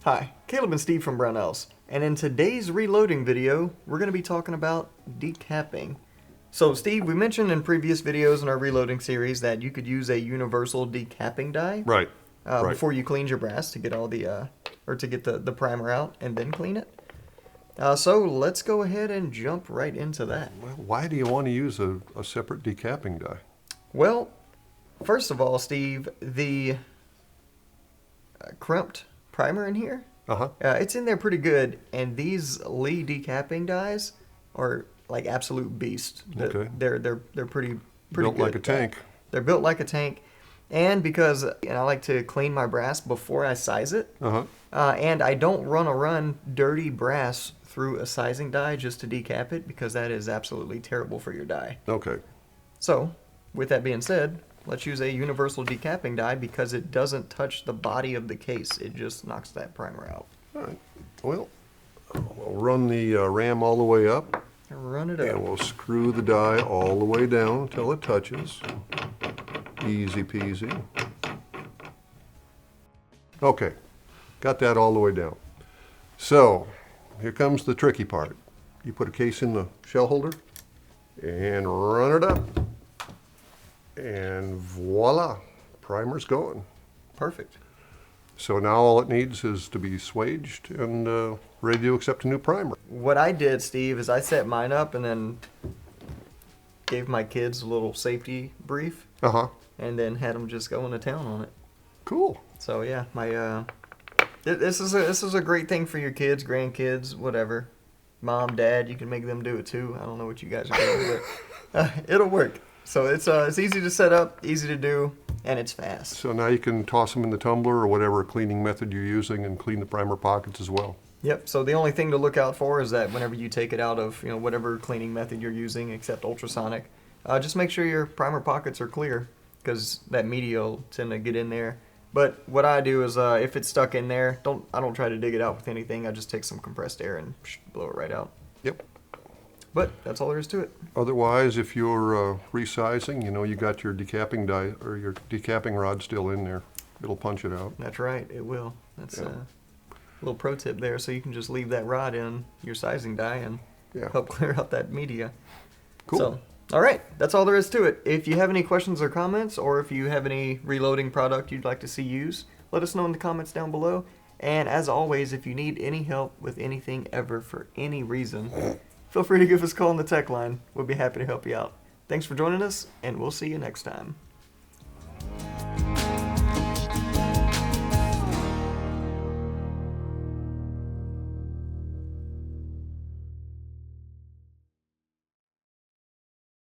Hi, Caleb and Steve from Brownells, and in today's reloading video, we're going to be talking about decapping. So Steve, we mentioned in previous videos in our reloading series that you could use a Universal Decapping Die Right. before you cleaned your brass to get all the, or to get the primer out and then clean it. So let's go ahead and jump right into that. Well, why do you want to use a separate decapping die? Well, first of all, Steve, the crimped primer in here, it's in there pretty good, and these Lee decapping dies are like absolute beasts. Okay. They're pretty Built good. like a tank. They're built like a tank, and because I like to clean my brass before I size it, and I don't run dirty brass through a sizing die just to decap it, because that is absolutely terrible for your die. Okay. So, with that being said, let's use a Universal Decapping Die because it doesn't touch the body of the case. It just knocks that primer out. All right. Well, we'll run the ram all the way up. Run it up. And we'll screw the die all the way down until it touches. Easy peasy. Okay. Got that all the way down. So, here comes the tricky part. You put a case in the shell holder and run it up. And voila, primer's going. Perfect. So now all it needs is to be swaged and ready to accept a new primer. What I did, Steve, is I set mine up and then gave my kids a little safety brief. And then had them just go into town on it. Cool. So yeah, my this is a great thing for your kids, grandkids, whatever. Mom, dad, you can make them do it too. I don't know what you guys are doing, but it'll work. So it's easy to set up, easy to do, and it's fast. So now you can toss them in the tumbler or whatever cleaning method you're using and clean the primer pockets as well. Yep, so the only thing to look out for is that whenever you take it out of whatever cleaning method you're using, except ultrasonic, just make sure your primer pockets are clear, because that media will tend to get in there. But what I do is if it's stuck in there, I don't try to dig it out with anything. I just take some compressed air and blow it right out. Yep. But that's all there is to it. Otherwise, if you're resizing, you got your decapping die or your decapping rod still in there. It'll punch it out. That's right, it will. That's a little pro tip there. So you can just leave that rod in your sizing die and help clear out that media. Cool. So, all right, that's all there is to it. If you have any questions or comments, or if you have any reloading product you'd like to see used, let us know in the comments down below. And as always, if you need any help with anything ever for any reason, feel free to give us a call on the tech line. We'll be happy to help you out. Thanks for joining us, and we'll see you next time.